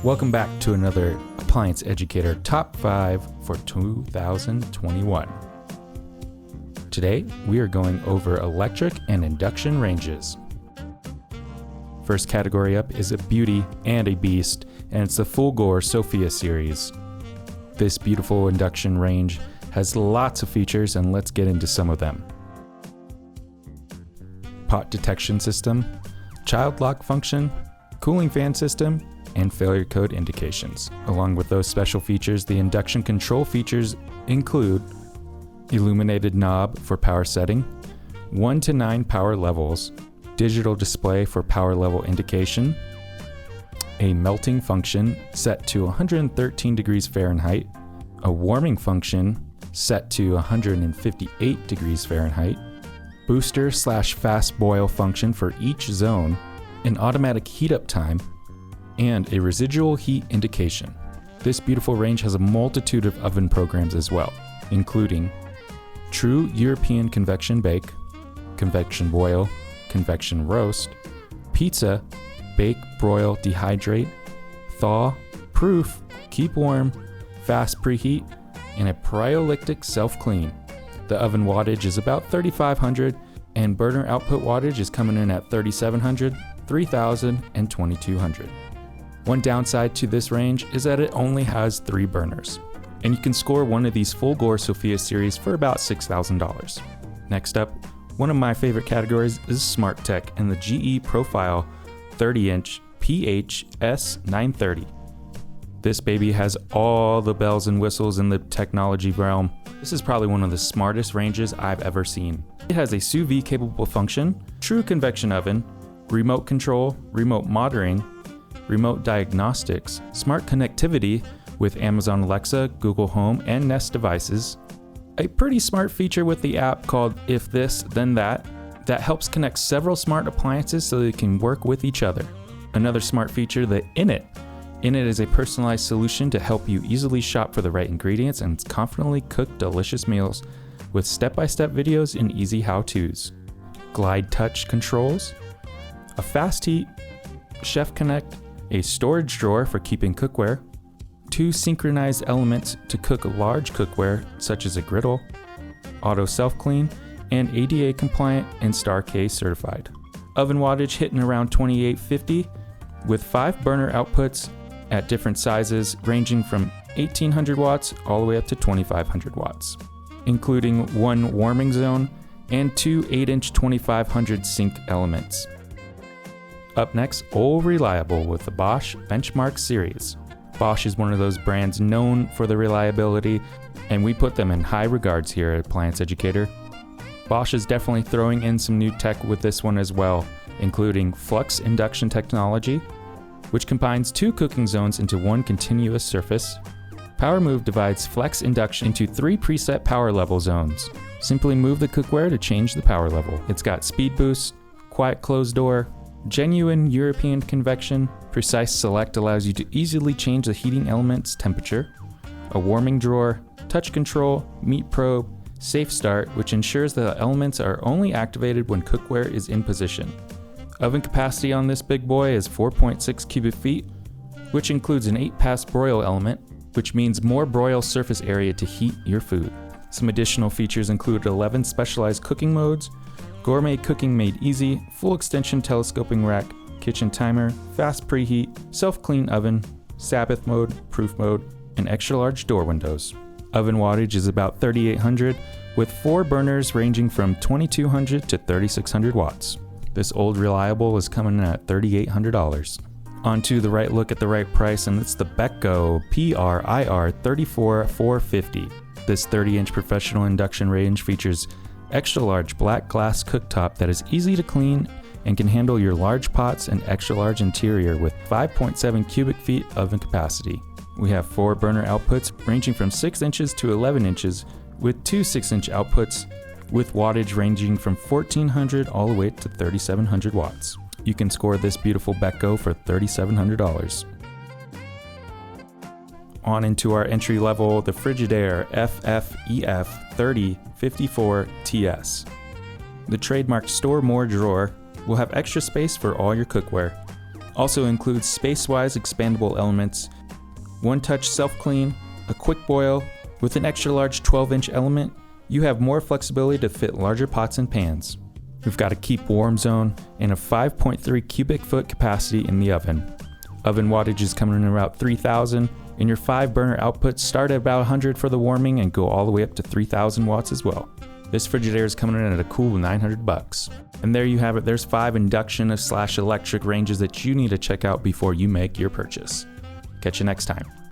Welcome back to another Appliance Educator Top 5 for 2021. Today, we are going over electric and induction ranges. First category up is a beauty and a beast, and it's the Fulgo Sofia series. This beautiful induction range has lots of features, and let's get into some of them. Pot detection system, child lock function, cooling fan system, and failure code indications. Along with those special features, the induction control features include illuminated knob for power setting, 1 to 9 power levels, digital display for power level indication, a melting function set to 113 degrees Fahrenheit, a warming function set to 158 degrees Fahrenheit, booster/fast boil function for each zone, an automatic heat up time, and a residual heat indication. This beautiful range has a multitude of oven programs as well, including true European convection bake, convection boil, convection roast, pizza, bake, broil, dehydrate, thaw, proof, keep warm, fast preheat, and a pyrolytic self-clean. The oven wattage is about 3,500 and burner output wattage is coming in at 3,700, 3,000, and 2,200. One downside to this range is that it only has 3 burners, and you can score one of these Fulgo Sofia series for about $6,000. Next up, one of my favorite categories is Smart Tech and the GE Profile 30-inch PHS930. This baby has all the bells and whistles in the technology realm. This is probably one of the smartest ranges I've ever seen. It has a sous vide capable function, true convection oven, remote control, remote monitoring, remote diagnostics, smart connectivity with Amazon Alexa, Google Home, and Nest devices, a pretty smart feature with the app called If This Then That helps connect several smart appliances so they can work with each other. Another smart feature, the Init. Init is a personalized solution to help you easily shop for the right ingredients and confidently cook delicious meals with step-by-step videos and easy how-tos. Glide touch controls, a fast heat, Chef Connect, a storage drawer for keeping cookware, 2 synchronized elements to cook large cookware such as a griddle, auto self-clean, and ADA compliant and STAR-K certified. Oven wattage hitting around 2850 with 5 burner outputs at different sizes ranging from 1800 watts all the way up to 2500 watts, including 1 warming zone and 2 8-inch 2500 sink elements. Up next, Old Reliable with the Bosh Benchmark series. Bosch is one of those brands known for their reliability, and we put them in high regards here at Appliance Educator. Bosch is definitely throwing in some new tech with this one as well, including flux induction technology, which combines 2 cooking zones into 1 continuous surface. Power Move divides flex induction into 3 preset power level zones. Simply move the cookware to change the power level. It's got speed boost, quiet close door, genuine European convection, precise select allows you to easily change the heating element's temperature, a warming drawer, touch control, meat probe, safe start, which ensures the elements are only activated when cookware is in position. Oven capacity on this big boy is 4.6 cubic feet, which includes an 8-pass broil element, which means more broil surface area to heat your food. Some additional features include 11 specialized cooking modes, gourmet cooking made easy, full extension telescoping rack, kitchen timer, fast preheat, self-clean oven, Sabbath mode, proof mode, and extra large door windows. Oven wattage is about 3,800 with 4 burners ranging from 2,200 to 3,600 watts. This Old Reliable is coming in at $3,800. On to the right look at the right price, and it's the Beko PRIR 34450. This 30-inch professional induction range features extra large black glass cooktop that is easy to clean and can handle your large pots and extra large interior with 5.7 cubic feet oven capacity. We have 4 burner outputs ranging from 6 inches to 11 inches with 2 6-inch outputs with wattage ranging from 1400 all the way to 3700 watts. You can score this beautiful Beko for $3,700. On into our entry level, the Frigidaire FFEF 3054TS. The trademarked Store More drawer will have extra space for all your cookware. Also includes space-wise expandable elements, one-touch self-clean, a quick boil. With an extra large 12-inch element, you have more flexibility to fit larger pots and pans. We've got a keep warm zone and a 5.3 cubic foot capacity in the oven. Oven wattage is coming in about 3,000, and your 5-burner outputs start at about 100 for the warming and go all the way up to 3,000 watts as well. This Frigidaire is coming in at a cool $900. And there you have it, there's 5 induction/electric ranges that you need to check out before you make your purchase. Catch you next time.